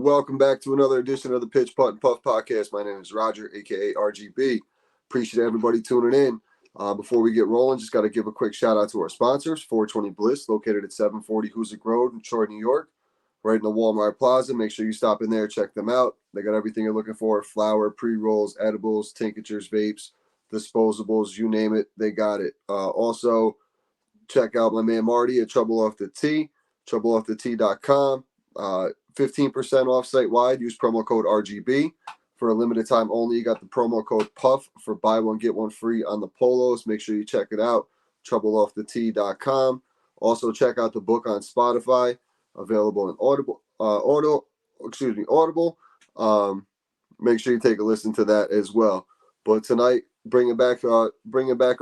welcome back to another edition of the Pitch Putt and Puff podcast. My name is Roger, aka Rgb. Appreciate everybody tuning in. Before we get rolling, just got to give a quick shout out to our sponsors, 420 Bliss, located at 740 Hoosick Road in Troy, New York, right in the Walmart Plaza. Make sure you stop in there, check them out. They got everything you're looking for: flour, pre-rolls, edibles, tinctures, vapes, disposables, you name it, they got it. Also, check out my man Marty at Trouble Off the Tee, troubleoffthetea.com. 15% off site wide. Use promo code RGB for a limited time only. You got the promo code PUFF for buy one get one free on the polos. Make sure you check it out. Troubleoffthetea.com. Also check out the book on Spotify, available in Audible. Make sure you take a listen to that as well. But tonight, bringing back a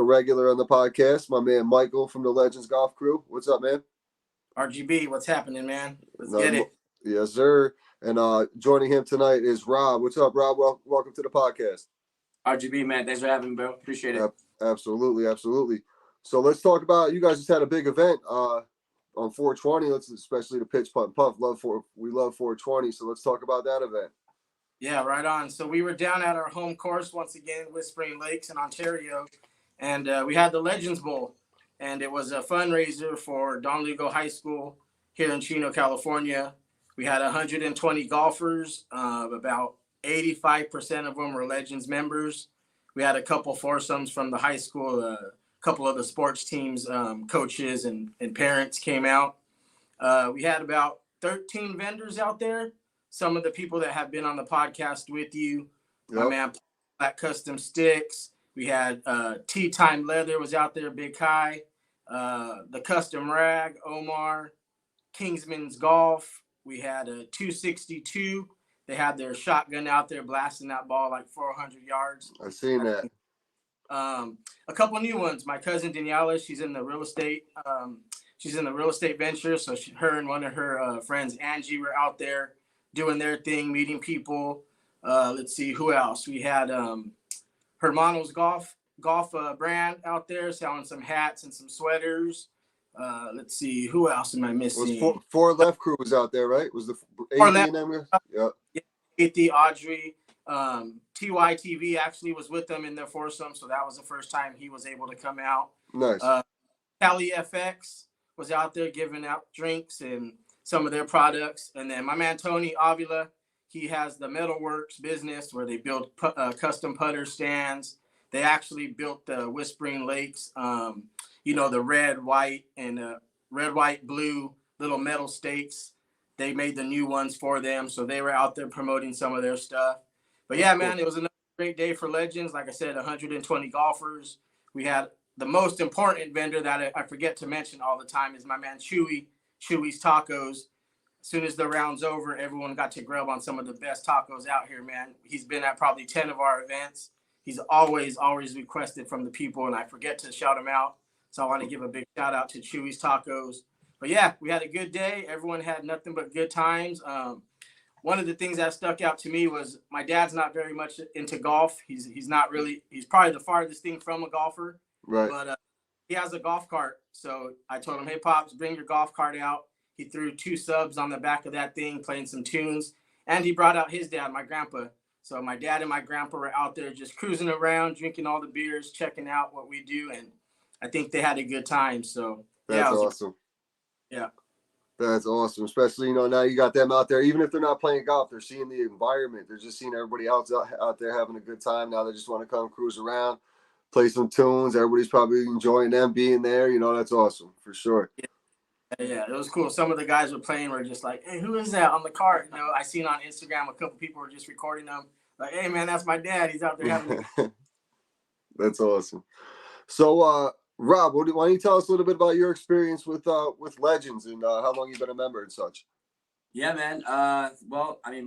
regular on the podcast, my man Michael from the Legends Golf Crew. What's up, man? RGB, what's happening, man? Let's get it. Yes, sir. And joining him tonight is Rob. What's up, Rob? Welcome to the podcast. RGB, man. Thanks for having me, bro. Appreciate it. Absolutely. So let's talk about, you guys just had a big event on 420. Especially the Pitch Putt and Puff. We love 420. So let's talk about that event. Yeah, right on. So we were down at our home course once again, Whispering Lakes in Ontario, and we had the Legends Bowl. And it was a fundraiser for Don Lugo High School here in Chino, California. We had 120 golfers. About 85% of them were Legends members. We had a couple foursomes from the high school. A couple of the sports teams, coaches and parents came out. We had about 13 vendors out there. Some of the people that have been on the podcast with you. Yep. My man, Black Custom Sticks. We had Tea Time Leather was out there, Big Kai. The Custom Rag, Omar. Kingsman's Golf. We had a 262. They had their shotgun out there blasting that ball like 400 yards. I've seen that. A couple new ones. My cousin Daniela, she's in the real estate. She's in the real estate venture. So her and one of her friends, Angie, were out there doing their thing, meeting people. Let's see who else. We had Hermanos Golf brand out there selling some hats and some sweaters. Let's see, who else am I missing? Was four Left Crew was out there, right? Was the AD Yeah, Audrey. TYTV actually was with them in their foursome, so that was the first time he was able to come out. Nice. Cali FX was out there giving out drinks and some of their products. And then my man Tony Avila, he has the Metalworks business where they build custom putter stands. They actually built the Whispering Lakes, the red, white, and red, white, blue little metal stakes. They made the new ones for them. So they were out there promoting some of their stuff. But yeah, man, it was another great day for Legends. Like I said, 120 golfers. We had the most important vendor that I forget to mention all the time is my man Chewy's Tacos. As soon as the round's over, everyone got to grub on some of the best tacos out here, man. He's been at probably 10 of our events. He's always requested from the people, and I forget to shout him out. So I want to give a big shout out to Chewy's Tacos. But yeah, we had a good day. Everyone had nothing but good times. One of the things that stuck out to me was my dad's not very much into golf. He's probably the farthest thing from a golfer. Right. But he has a golf cart. So I told him, hey, Pops, bring your golf cart out. He threw 2 subs on the back of that thing, playing some tunes. And he brought out his dad, my grandpa. So my dad and my grandpa were out there just cruising around, drinking all the beers, checking out what we do. And I think they had a good time. So that's awesome. Yeah. That's awesome. Especially, now you got them out there. Even if they're not playing golf, they're seeing the environment. They're just seeing everybody else out there having a good time. Now they just want to come cruise around, play some tunes. Everybody's probably enjoying them being there. That's awesome for sure. Yeah, it was cool. Some of the guys were playing were just like, hey, who is that on the cart? I seen on Instagram a couple people were just recording them. Like, hey, man, that's my dad. He's out there having That's awesome. So, Rob, why don't you tell us a little bit about your experience with Legends and how long you've been a member and such? Yeah, man.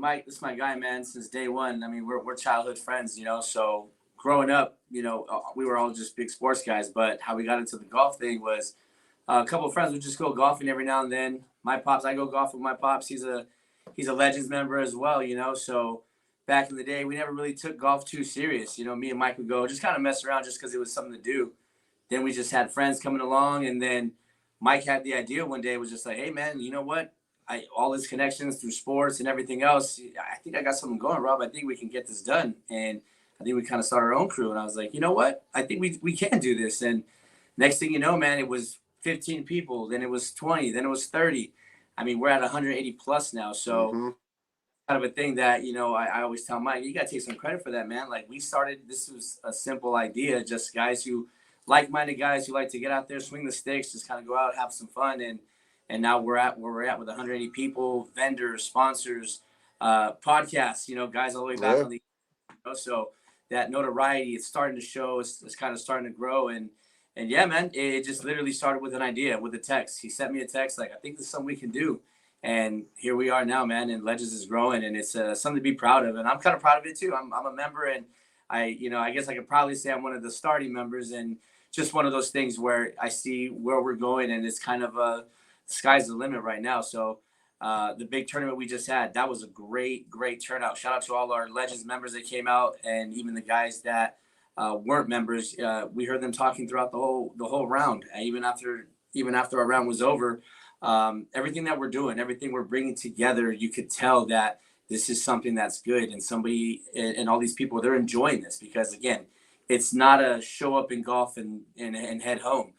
Mike, this is my guy, man, since day one. We're childhood friends, so growing up, we were all just big sports guys, but how we got into the golf thing was a couple of friends would just go golfing every now and then. My pops, I go golf with my pops. He's a Legends member as well, so back in the day, we never really took golf too serious. Me and Mike would go just kind of mess around just because it was something to do. Then we just had friends coming along, and then Mike had the idea one day, was just like, hey, man, you know what? all his connections through sports and everything else. I think I got something going, Rob. I think we can get this done. And I think we kind of start our own crew. And I was like, you know what? I think we can do this. And next thing you know, man, it was 15 people. Then it was 20. Then it was 30. I mean, we're at 180 plus now. So kind of a thing that, I always tell Mike, you got to take some credit for that, man. Like, we started, this was a simple idea, just guys who, like-minded guys who like to get out there, swing the sticks, just kind of go out, have some fun. And now we're at where we're at with 180 people, vendors, sponsors, podcasts, guys all the way back on the, so that notoriety, it's starting to show, it's kind of starting to grow. And yeah, man, it just literally started with an idea, with a text. He sent me a text, like, I think this is something we can do. And here we are now, man, and Legends is growing, and it's something to be proud of. And I'm kind of proud of it too. I'm a member, and I guess I could probably say I'm one of the starting members, and just one of those things where I see where we're going, and it's kind of sky's the limit right now. So the big tournament we just had, that was a great turnout. Shout out to all our Legends members that came out, and even the guys that weren't members. We heard them talking throughout the whole round, even after our round was over. Everything that we're doing, everything we're bringing together, you could tell that this is something that's good, and somebody and all these people, they're enjoying this, because again, it's not a show up in golf and head home.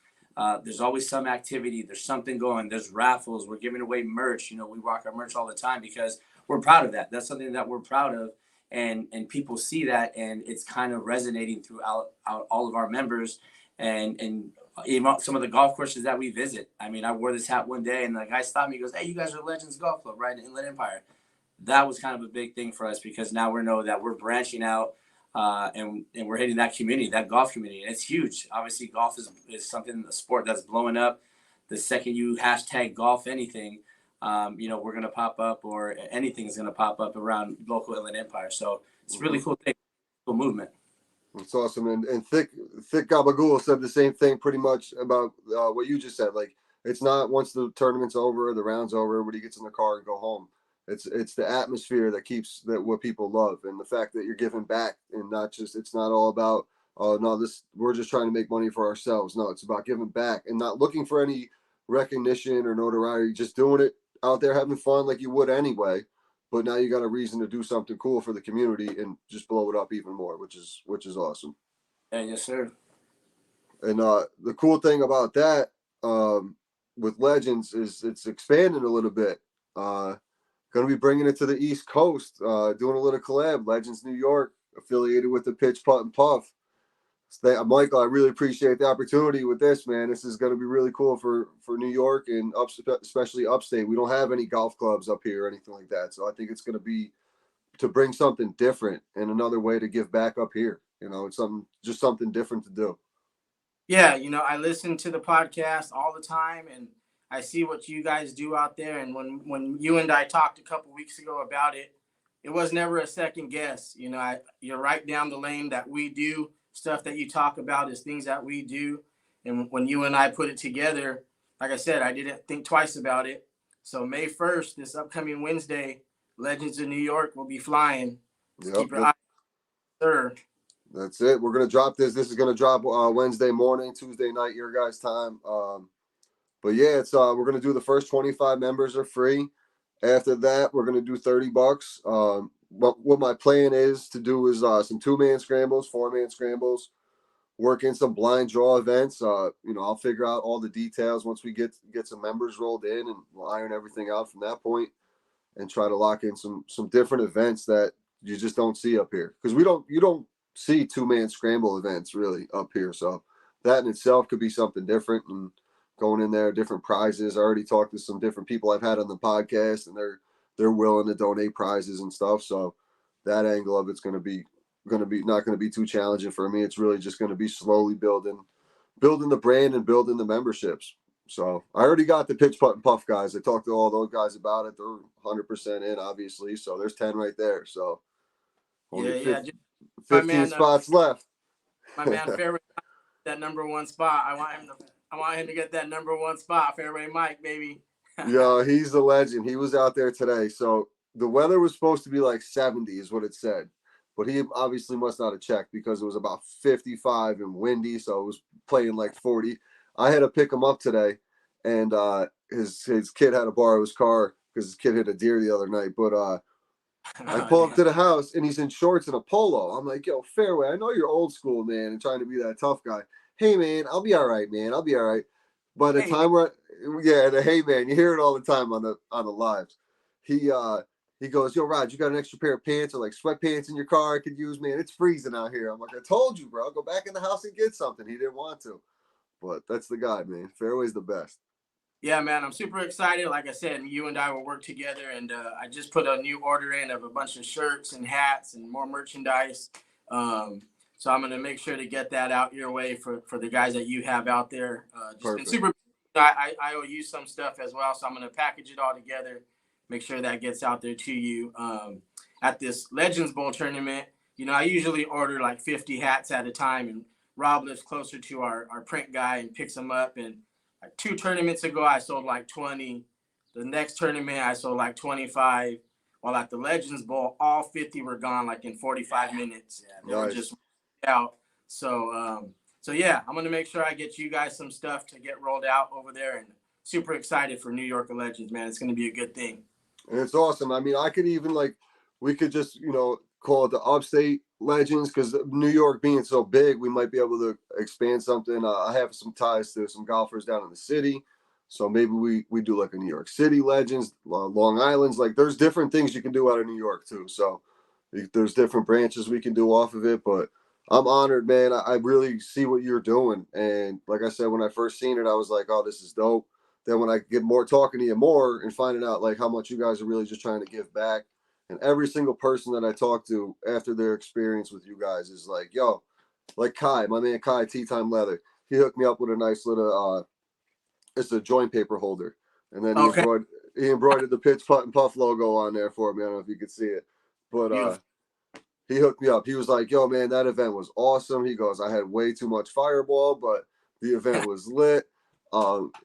There's always some activity. There's something going. There's raffles. We're giving away merch. We rock our merch all the time because we're proud of that. That's something that we're proud of, and people see that, and it's kind of resonating throughout all of our members, and even some of the golf courses that we visit. I mean, I wore this hat one day, and the guy stopped me. He goes, "Hey, you guys are Legends Golf Club, right, in Inland Empire?" That was kind of a big thing for us, because now we know that we're branching out, and we're hitting that community, that golf community, and it's huge. Obviously, golf is something, a sport that's blowing up. The second you hashtag golf anything, we're gonna pop up, or anything is gonna pop up around local Inland Empire. So it's a really cool thing, cool movement. It's awesome. And Thick Gabagool said the same thing pretty much about what you just said. Like, it's not once the tournament's over, the round's over, everybody gets in the car and go home. It's the atmosphere that keeps that what people love, and the fact that you're giving back, and not just, it's not all about, oh no, this, we're just trying to make money for ourselves. No, it's about giving back and not looking for any recognition or notoriety, just doing it out there, having fun like you would anyway. But now you got a reason to do something cool for the community and just blow it up even more, which is awesome. Yeah, yes, sir. And the cool thing about that with Legends is it's expanding a little bit. Going to be bringing it to the East Coast, doing a little collab. Legends New York, affiliated with the Pitch Putt and Puff. Michael, I really appreciate the opportunity with this, man. This is going to be really cool for New York and especially upstate. We don't have any golf clubs up here or anything like that. So I think it's going to be to bring something different and another way to give back up here. It's just something different to do. Yeah, I listen to the podcast all the time, and I see what you guys do out there. And when you and I talked a couple weeks ago about it, it was never a second guess. You're right down the lane that we do. Stuff that you talk about is things that we do. And when you and I put it together, like I said, I didn't think twice about it. So May 1st, this upcoming Wednesday, Legends of New York will be flying. Yep, keep your eyes, sir. That's it. We're going to drop this. This is going to drop Wednesday morning, Tuesday night, your guys' time. But yeah, it's we're going to do the first 25 members are free. After that, we're going to do $30. What my plan is to do is some 2-man scrambles, 4-man scrambles, work in some blind draw events. I'll figure out all the details once we get some members rolled in, and we'll iron everything out from that point and try to lock in some different events that you just don't see up here, because you don't see 2-man scramble events really up here. So that in itself could be something different, and going in there, different prizes. I already talked to some different people I've had on the podcast, and they're willing to donate prizes and stuff. So that angle of it's going to be not going to be too challenging for me. It's really just going to be slowly building the brand and building the memberships. So I already got the Pitch Putt and Puff guys. I talked to all those guys about it. They're 100% in, obviously. So there's 10 right there. So only 15 spots left. My man Fairway, that number one spot. I want him to get that number one spot. Fairway Mike, baby. Yeah, he's the legend. He was out there today. So the weather was supposed to be like 70 is what it said. But he obviously must not have checked, because it was about 55 and windy. So it was playing like 40. I had to pick him up today, and his kid had to borrow his car because his kid hit a deer the other night. But I Oh, pull up to the house and he's in shorts and a polo. I'm like, yo, Fairway, I know you're old school, man, and trying to be that tough guy. Hey, man, I'll be all right, man. I'll be all right. By the hey, time the hey, man, you hear it all the time on the lives. He goes, yo, Rod, you got an extra pair of pants or like sweatpants in your car I could use, man? It's freezing out here. I'm like, I told you, bro. Go back in the house and get something. He didn't want to, but that's the guy, man. Fairway's the best. yeah, man, I'm super excited. Like I said, you and I will work together, and I just put a new order in of a bunch of shirts and hats and more merchandise. So I'm gonna make sure to get that out your way for the guys that you have out there. Just been Perfect. super. I owe you some stuff as well, so I'm gonna package it all together, make sure that gets out there to you. At this Legends Bowl tournament, I usually order like 50 hats at a time, and Rob lives closer to our print guy and picks them up. And like 2 tournaments ago, I sold like 20. The next tournament, I sold like 25. While at the Legends Bowl, all 50 were gone like in 45 minutes. They were just out. So yeah, I'm gonna make sure I get you guys some stuff to get rolled out over there, and super excited for New York Legends, man. It's gonna be a good thing. And it's awesome. I mean, I could even we could just, call it the upstate legends because New York being so big, we might be able to expand something. I have some ties to some golfers down in the city. So maybe we do like a New York City legends, Long Island's. Like there's different things you can do out of New York too. So there's different branches we can do off of it. But I'm honored, man. I really see what you're doing. And like I said, when I first seen it, I was like, oh, this is dope. Then when I get more talking to you more and finding out like how much you guys are really just trying to give back, and every single person that I talk to after their experience with you guys is like, yo, like Kai, my man Kai, Tea Time Leather. He hooked me up with a nice little it's a joint paper holder. And then Okay. he embroidered the Pitch Putt and Puff logo on there for me. I don't know if you could see it. But Beautiful. he hooked me up. He was like, yo, man, that event was awesome. He goes, I had way too much fireball, but the event was lit.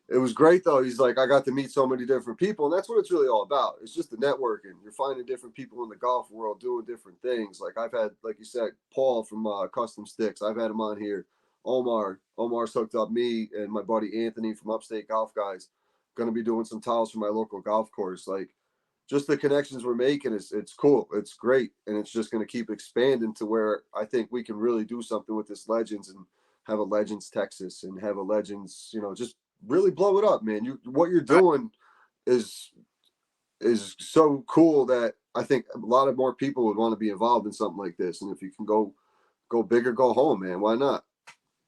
It was great though. He's like, I got to meet so many different people, and that's what it's really all about. It's just the networking. You're finding different people in the golf world doing different things. Like I've had, like you said, Paul from Custom Sticks. I've had him on here. Omar's hooked up me and my buddy Anthony from Upstate Golf Guys. Going to be doing some towels for my local golf course. Like just the connections we're making it's cool. It's great, and it's just going to keep expanding to where I think we can really do something with this Legends and have a Legends Texas and have a Legends, just really blow it up, man. What you're doing is so cool that I think a lot of more people would want to be involved in something like this. And if you can go big or go home, man, why not?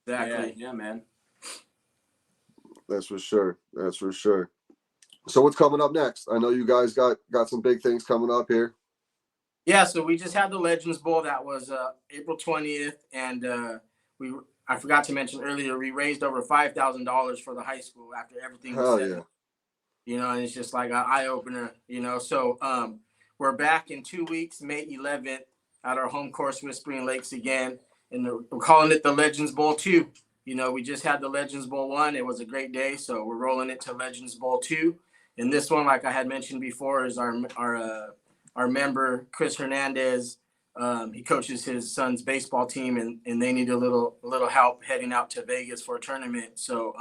Exactly. Yeah, man. That's for sure. That's for sure. So what's coming up next? I know you guys got some big things coming up here. Yeah, so we just had the Legends Bowl that was April 20th, and I forgot to mention earlier, we raised over $5,000 for the high school after everything was Hell said. yeah. And it's just like an eye opener. So we're back in 2 weeks, May 11th, at our home course, Whispering Lakes again, and we're calling it the Legends Bowl 2. We just had the Legends Bowl 1. It was a great day, so we're rolling it to Legends Bowl 2. And this one, like I had mentioned before, is our member Chris Hernandez. He coaches his son's baseball team, and they need a little help heading out to Vegas for a tournament. So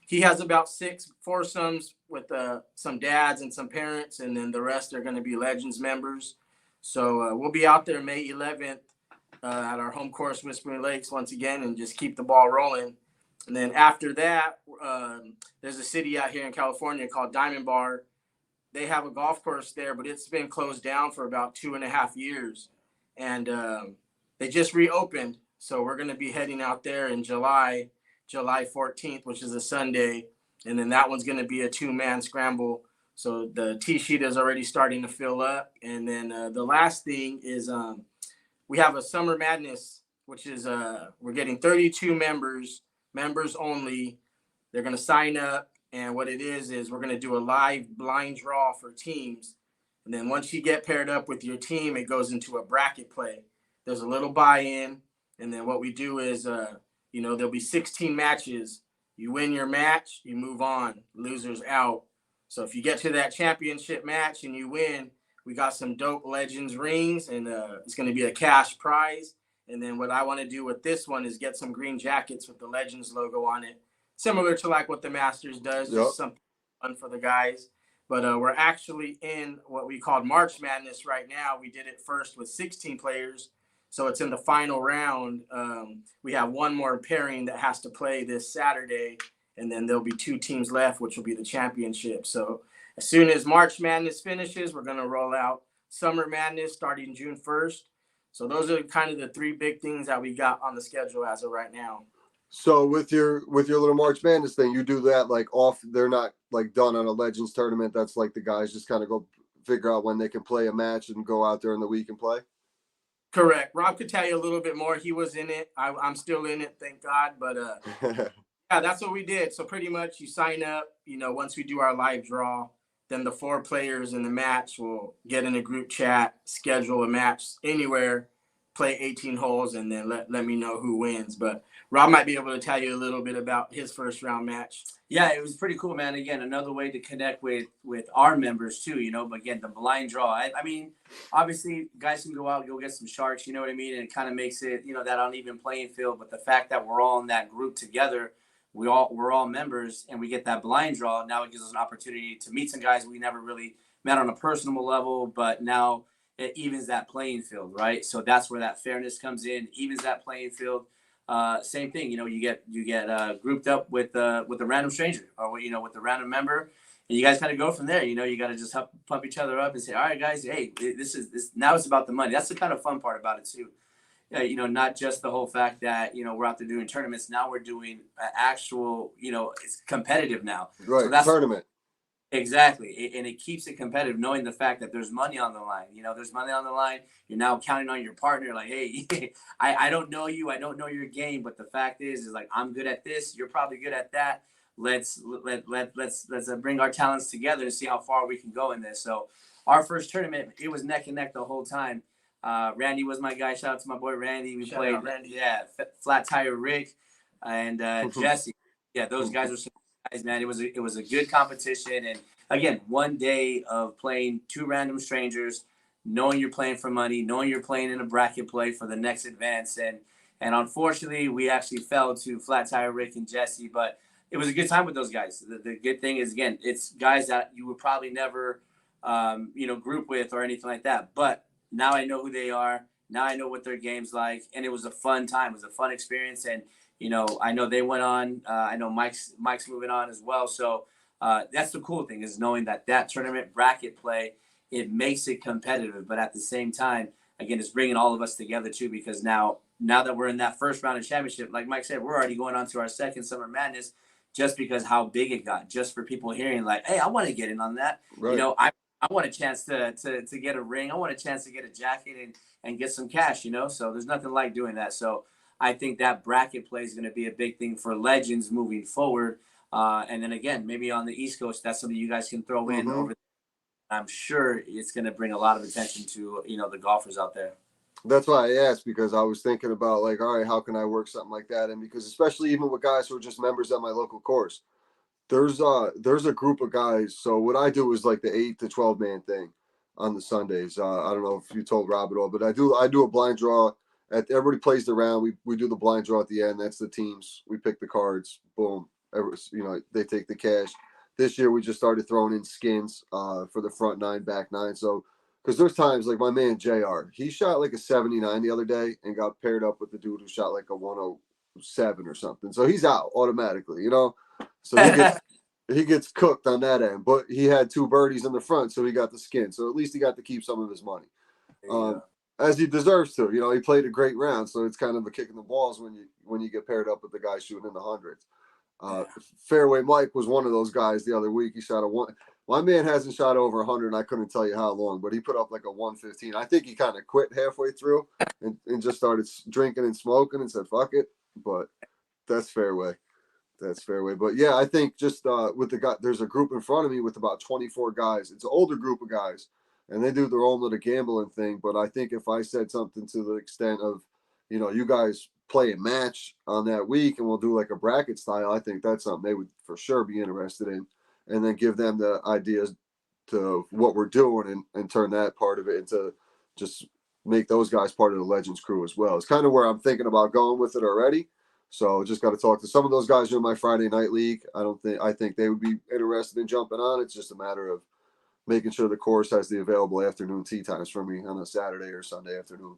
he has about 6 foursomes with some dads and some parents, and then the rest are going to be Legends members. So we'll be out there May 11th at our home course, Whispering Lakes, once again, and just keep the ball rolling. And then after that, there's a city out here in California called Diamond Bar. They have a golf course there, but it's been closed down for about 2.5 years. And they just reopened. So we're going to be heading out there in July 14th, which is a Sunday. And then that one's going to be a 2-man scramble. So the tee sheet is already starting to fill up. And then the last thing is we have a Summer Madness, which is we're getting 32 members only. They're going to sign up. And what it is we're going to do a live blind draw for teams. And then once you get paired up with your team, it goes into a bracket play. There's a little buy-in. And then what we do is, there'll be 16 matches. You win your match, you move on. Losers out. So if you get to that championship match and you win, we got some dope Legends rings, and it's going to be a cash prize. And then what I want to do with this one is get some green jackets with the Legends logo on it, similar to like what the Masters does, just something fun for the guys. But we're actually in what we call March Madness right now. We did it first with 16 players. So it's in the final round. We have one more pairing that has to play this Saturday, and then there'll be 2 teams left, which will be the championship. So as soon as March Madness finishes, we're going to roll out Summer Madness starting June 1st. So those are kind of the 3 big things that we got on the schedule as of right now. So with your little March Madness thing, you do that like off. They're not like done on a Legends tournament. That's like the guys just kind of go figure out when they can play a match and go out there in the week and play. Correct. Rob could tell you a little bit more. He was in it. I'm still in it, thank God. But yeah, that's what we did. So pretty much you sign up. Once we do our live draw, then the 4 players in the match will get in a group chat, schedule a match anywhere, play 18 holes, and then let me know who wins. But Rob might be able to tell you a little bit about his first round match. Yeah, it was pretty cool, man. Again, another way to connect with our members too, But again, the blind draw. I mean, obviously, guys can go out, go get some sharks, you know what I mean? And it kind of makes it, that uneven playing field. But the fact that we're all in that group together, we're all members, and we get that blind draw. Now it gives us an opportunity to meet some guys we never really met on a personal level, but now it evens that playing field, right? So that's where that fairness comes in, evens that playing field. Same thing, you get grouped up with a random stranger or with a random member, and you guys kind of go from there. You got to just pump each other up and say, all right, guys, hey, this now it's about the money. That's the kind of fun part about it too. Not just the whole fact that we're out there doing tournaments. Now we're doing actual, it's competitive now. Right, so that's tournament. Exactly. And it keeps it competitive, knowing the fact that there's money on the line. There's money on the line. You're now counting on your partner. Like, hey, I don't know you. I don't know your game. But the fact is like, I'm good at this. You're probably good at that. Let's bring our talents together and see how far we can go in this. So our first tournament, it was neck and neck the whole time. Randy was my guy. Shout out to my boy Randy. We Shout played out, Randy. Flat Tire Rick and Jesse. Yeah, those guys were some guys, man. It was a good competition, and again, one day of playing 2 random strangers, knowing you're playing for money, knowing you're playing in a bracket play for the next advance, and unfortunately, we actually fell to Flat Tire Rick and Jesse, but it was a good time with those guys. The good thing is, again, it's guys that you would probably never, group with or anything like that, but now I know who they are. Now I know what their game's like, and it was a fun time. It was a fun experience, and I know they went on. I know Mike's moving on as well. So that's the cool thing, is knowing that tournament bracket play, it makes it competitive, but at the same time, again, it's bringing all of us together too, because now that we're in that first round of championship, like Mike said, we're already going on to our second Summer Madness, just because how big it got, just for people hearing like, hey, I want to get in on that. Right. I want a chance to get a ring. I want a chance to get a jacket and get some cash, So there's nothing like doing that. So I think that bracket play is going to be a big thing for Legends moving forward. And then again, maybe on the East Coast, that's something you guys can throw in over. I'm sure it's going to bring a lot of attention to, the golfers out there. That's why I asked, because I was thinking about like, all right, how can I work something like that? And because especially even with guys who are just members at my local course, there's a group of guys. So what I do is like the 8 to 12 man thing on the Sundays. I don't know if you told Rob at all, but I do a blind draw. Everybody plays the round. We do the blind draw at the end. That's the teams. We pick the cards. Boom. They take the cash. This year we just started throwing in skins for the front 9, back 9. So because there's times like my man JR, he shot like a 79 the other day and got paired up with the dude who shot like a 107 or something. So he's out automatically, So he gets cooked on that end. But he had 2 birdies in the front, so he got the skin. So at least he got to keep some of his money. As he deserves to. He played a great round, so it's kind of a kick in the balls when you get paired up with the guy shooting in the hundreds. Fairway Mike was one of those guys the other week. He shot a 1. My man hasn't shot over 100, and I couldn't tell you how long, but he put up like a 115. I think he kind of quit halfway through and just started drinking and smoking and said, fuck it. But that's fairway. That's fairway. But yeah, I think just with the guy, there's a group in front of me with about 24 guys. It's an older group of guys, and they do their own little gambling thing. But I think if I said something to the extent of, you guys play a match on that week and we'll do like a bracket style, I think that's something they would for sure be interested in, and then give them the ideas to what we're doing and turn that part of it into just make those guys part of the Legends crew as well. It's kind of where I'm thinking about going with it already. So just got to talk to some of those guys who are in my Friday night league. I think they would be interested in jumping on. It's just a matter of making sure the course has the available afternoon tee times for me on a Saturday or Sunday afternoon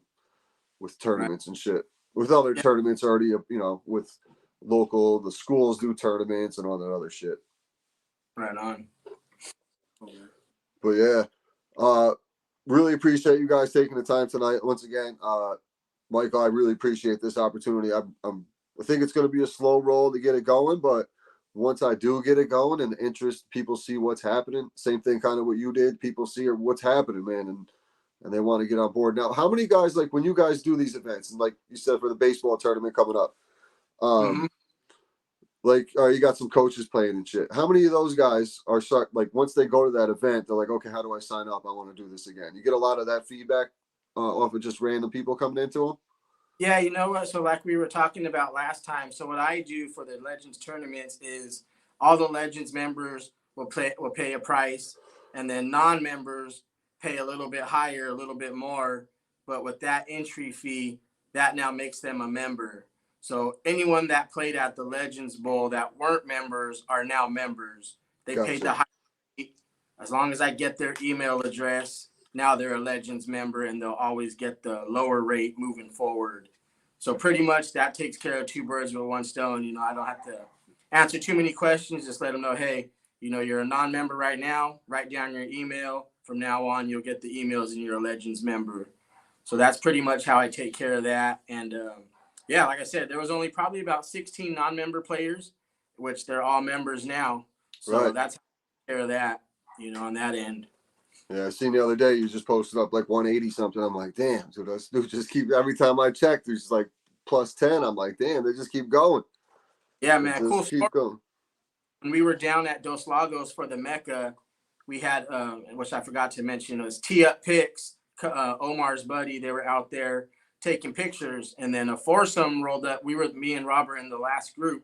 with tournaments and shit. With other tournaments already, you know, with the schools do tournaments and all that other shit. Right on. But yeah, really appreciate you guys taking the time tonight. Once again, Michael, I really appreciate this opportunity. I think it's going to be a slow roll to get it going, but once I do get it going and the interest, people see what's happening. Same thing, kind of what you did. People see what's happening, man, and they want to get on board. Now, how many guys, like when you guys do these events, and like you said for the baseball tournament coming up, like you got some coaches playing and shit. How many of those guys are like once they go to that event, they're like, okay, how do I sign up? I want to do this again. You get a lot of that feedback off of just random people coming into them. Yeah, you know what? So like we were talking about last time. So what I do for the Legends tournaments is all the Legends members will pay a price, and then non-members pay a little bit higher, a little bit more. But with that entry fee, that now makes them a member. So anyone that played at the Legends Bowl that weren't members are now members. They paid the high fee. As long as I get their email address, now they're a Legends member, and they'll always get the lower rate moving forward. So pretty much that takes care of two birds with one stone. You know, I don't have to answer too many questions. Just let them know, hey, you know, you're a non-member right now. Write down your email. From now on, you'll get the emails and you're a Legends member. So that's pretty much how I take care of that. And yeah, like I said, there was only probably about 16 non-member players, which they're all members now. So that's how I take care of that, you know, on that end. Yeah, I seen the other day you just posted up like 180 something. I'm like, damn, dude, those dudes just keep every time I check, there's like plus 10. I'm like, damn, they just keep going. Yeah, man, cool. Keep going. When we were down at Dos Lagos for the Mecca, we had, which I forgot to mention, was Tee Up Pics, Omar's buddy. They were out there taking pictures, and then a foursome rolled up. Me and Robert in the last group,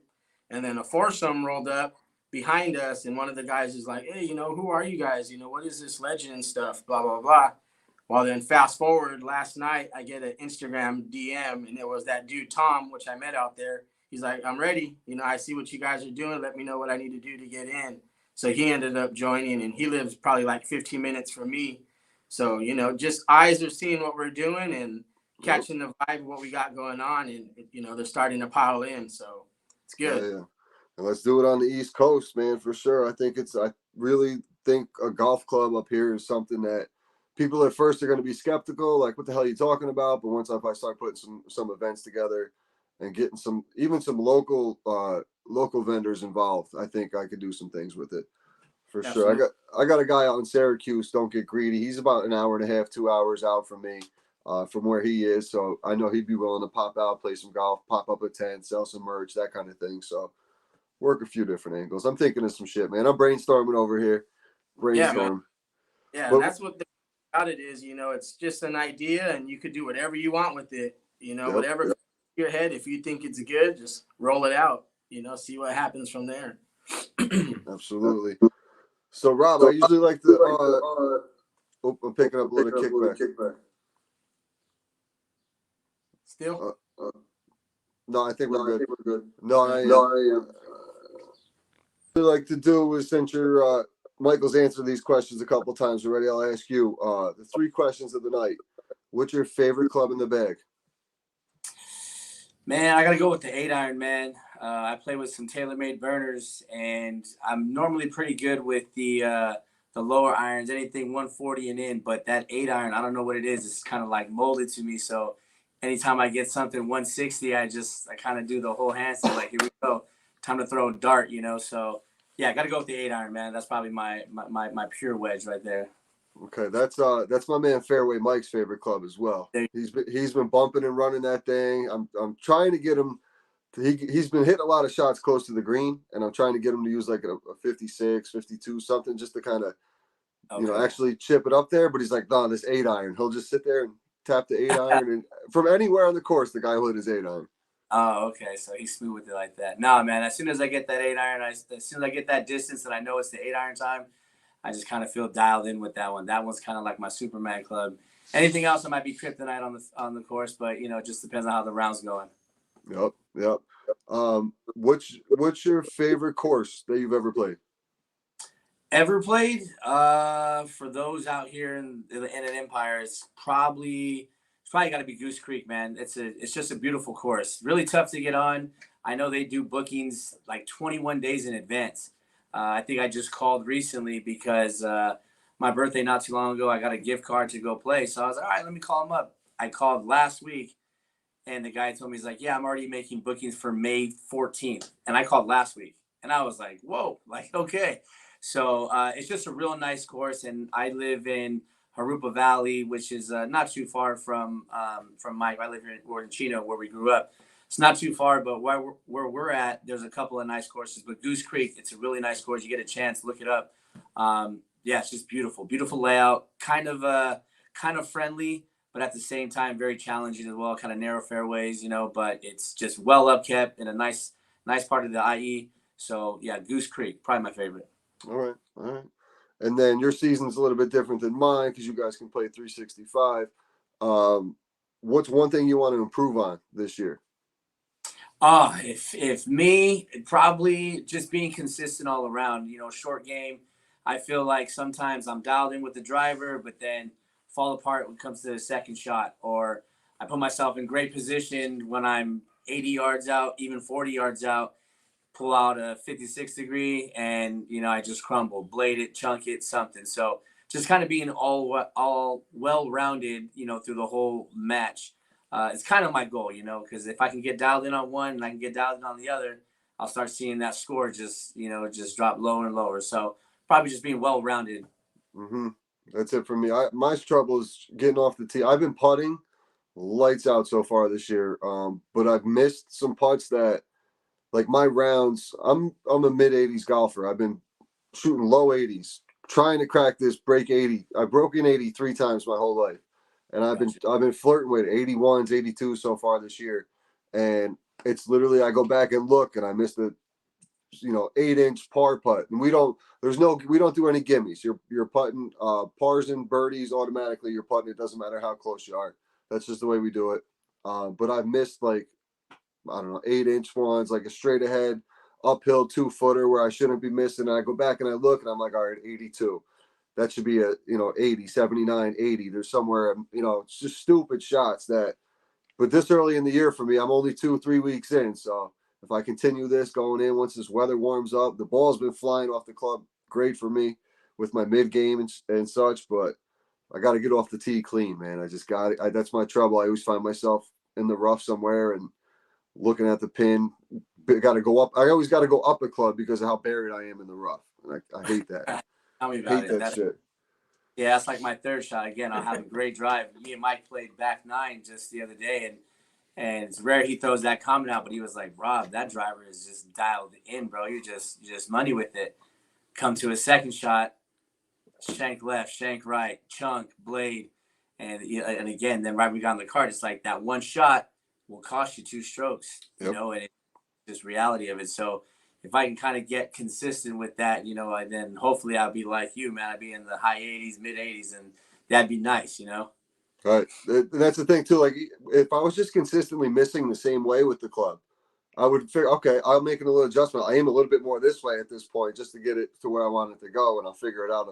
and then a foursome rolled up behind us, and one of the guys is like, hey, you know, who are you guys? You know, what is this legend and stuff, blah, blah, blah. Well, then fast forward, last night, I get an Instagram DM, and it was that dude, Tom, which I met out there. He's like, I'm ready. You know, I see what you guys are doing. Let me know what I need to do to get in. So he ended up joining, and he lives probably like 15 minutes from me. So, you know, just eyes are seeing what we're doing and catching the vibe of what we got going on. And, you know, they're starting to pile in. So it's good. Yeah. And let's do it on the East Coast, man, for sure. I really think a golf club up here is something that people at first are going to be skeptical, like, what the hell are you talking about? But once if I start putting some events together and getting some local vendors involved, I think I could do some things with it for Absolutely. sure. I got a guy out in Syracuse. Don't get greedy. He's about an hour and a half, 2 hours out from me, from where he is. So I know he'd be willing to pop out, play some golf, pop up a tent, sell some merch, that kind of thing. So work a few different angles. I'm thinking of some shit, man. I'm brainstorming over here. Brainstorm. Yeah, and that's what about it is, you know, it's just an idea, and you could do whatever you want with it. You know, whatever comes to your head, if you think it's good, just roll it out. You know, see what happens from there. Absolutely. So, Rob, I usually like to. I'm picking up a little kickback. Still? No, I think we're good. No, I like to do is, since you're Michael's answered these questions a couple times already, I'll ask you the 3 questions of the night. What's your favorite club in the bag? Man, I gotta go with the 8-iron, man. I play with some TaylorMade burners, and I'm normally pretty good with the lower irons, anything 140 and in. But that 8-iron, I don't know what it is. It's kind of like molded to me. So anytime I get something 160, I kind of do the whole handstand. Like, here we go, time to throw a dart, you know. So yeah, I gotta go with the 8-iron, man. That's probably my pure wedge right there. Okay, that's my man Fairway Mike's favorite club as well. He's been bumping and running that thing. I'm trying to get him. He's been hitting a lot of shots close to the green, and I'm trying to get him to use like a 56, 52, something, just to kind of actually chip it up there. But he's like, no, this 8-iron. He'll just sit there and tap the 8-iron, and from anywhere on the course, the guy will hit his 8-iron. Oh, okay. So he's smooth with it like that. Nah, man. As soon as I get that 8-iron, as soon as I get that distance and I know it's the 8-iron time, I just kind of feel dialed in with that one. That one's kind of like my Superman club. Anything else, I might be kryptonite on the course, but you know, it just depends on how the round's going. Yep. What's your favorite course that you've ever played? Ever played? For those out here in an Empire, it's probably got to be Goose Creek, man. It's just a beautiful course. Really tough to get on. I know they do bookings like 21 days in advance. I think I just called recently because my birthday not too long ago. I got a gift card to go play, so I was like, all right, let me call them up. I called last week, and the guy told me, he's like, yeah, I'm already making bookings for May 14th, and I called last week, and I was like, whoa, like okay. So it's just a real nice course, and I live in Harupa Valley, which is not too far from Mike. I live here in Chino, where we grew up. It's not too far, but where we're at, there's a couple of nice courses. But Goose Creek, it's a really nice course. You get a chance, look it up. Yeah, it's just beautiful, beautiful layout. Kind of friendly, but at the same time very challenging as well. Kind of narrow fairways, But it's just well upkept in a nice part of the IE. So yeah, Goose Creek, probably my favorite. All right, all right. And then your season's a little bit different than mine because you guys can play 365. What's one thing you want to improve on this year? If me, probably just being consistent all around. Short game. I feel like sometimes I'm dialed in with the driver, but then fall apart when it comes to the second shot, or I put myself in great position when I'm 80 yards out, even 40 yards out, pull out a 56 degree, and I just crumble, blade it, chunk it, something. So just kind of being all well rounded, through the whole match. It's kind of my goal, because if I can get dialed in on one and I can get dialed in on the other, I'll start seeing that score just drop lower and lower. So probably just being well rounded. Mm-hmm. That's it for me. My trouble is getting off the tee. I've been putting lights out so far this year, but I've missed some putts that, like my rounds. I'm a mid 80s golfer. I've been shooting low 80s, trying to crack this break 80. I've broken 80 3 times my whole life, and I've been flirting with 81s, 82s so far this year, and it's literally I go back and look and I missed the 8-inch par putt, and we don't do any gimmies. You're putting pars and birdies automatically. You're putting. It doesn't matter how close you are. That's just the way we do it. But I've missed like I don't know 8-inch ones, like a straight ahead uphill 2-footer where I shouldn't be missing. And I go back and I look and I'm like, all right, 82. That should be a 80, 79, 80. There's somewhere it's just stupid shots that. But this early in the year for me, I'm only 2-3 weeks in, so if I continue this going in once this weather warms up, the ball's been flying off the club. Great for me with my mid game and such, but I got to get off the tee clean, man. I just got it. That's my trouble. I always find myself in the rough somewhere and looking at the pin. Got to go up. I always got to go up a club because of how buried I am in the rough. And I hate that. Tell me about Hate it. that shit. Yeah, that's like my third shot. Again, I'll have a great drive. Me and Mike played back nine just the other day, and it's rare he throws that comment out, but he was like, Rob, that driver is just dialed in, bro. You're just money with it. Come to a second shot, shank left, shank right, chunk, blade. And again, then right we got on the card, it's like that one shot will cost you 2 strokes, Yep. and it's just reality of it. So if I can kind of get consistent with that, then hopefully I'll be like you, man. I'll be in the high 80s, mid 80s, and that'd be nice, Right. That's the thing too. Like if I was just consistently missing the same way with the club, I would figure, okay, I'll make a little adjustment. I aim a little bit more this way at this point just to get it to where I want it to go, and I'll figure it out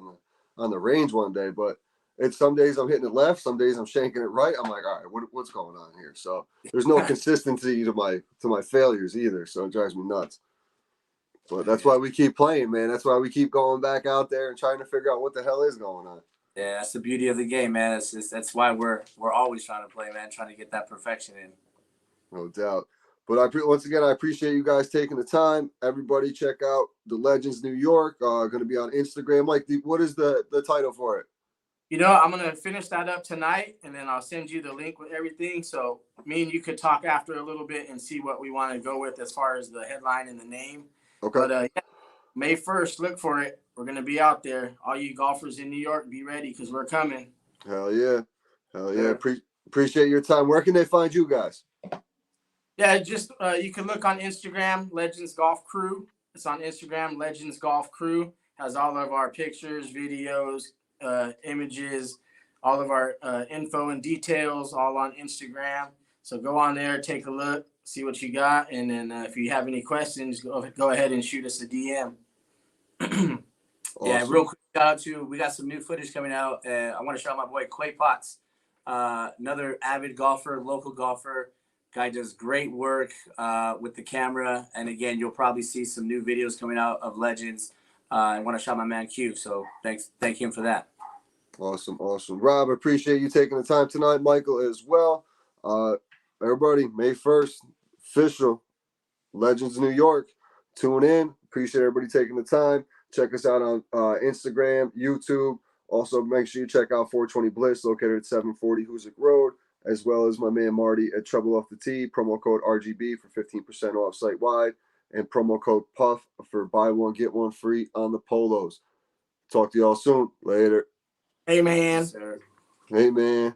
on the range one day. But it's some days I'm hitting it left, some days I'm shanking it right. I'm like, all right, what's going on here? So there's no consistency to my failures either. So it drives me nuts. But that's why we keep playing, man. That's why we keep going back out there and trying to figure out what the hell is going on. Yeah, that's the beauty of the game, man. That's why we're always trying to play, man, trying to get that perfection in. No doubt. But once again, I appreciate you guys taking the time. Everybody, check out the Legends New York. Going to be on Instagram. Like, what is the title for it? I'm going to finish that up tonight, and then I'll send you the link with everything. So me and you could talk after a little bit and see what we want to go with as far as the headline and the name. Okay. But yeah, May 1st, look for it. We're going to be out there. All you golfers in New York, be ready because we're coming. Hell yeah. Hell yeah. Appreciate your time. Where can they find you guys? Yeah, just you can look on Instagram, Legends Golf Crew. It's on Instagram, Legends Golf Crew. Has all of our pictures, videos, images, all of our info and details all on Instagram. So go on there, take a look, see what you got. And then if you have any questions, go ahead and shoot us a DM. Yeah, Awesome. real quick shout out to, we got some new footage coming out. I want to shout out my boy Quay Potts, another avid golfer, local golfer. Guy does great work with the camera. And again, you'll probably see some new videos coming out of legends. I want to shout my man Q. So thank him for that. Awesome. Rob, appreciate you taking the time tonight. Michael as well. Everybody, May 1st, official Legends New York. Tune in. Appreciate everybody taking the time. Check us out on Instagram, YouTube. Also, make sure you check out 420 Bliss, located at 740 Hoosick Road, as well as my man Marty at Trouble Off the Tee. Promo code RGB for 15% off site wide, and promo code PUFF for buy one, get one free on the polos. Talk to y'all soon. Later. Hey, man. Yes, sir. Hey, man.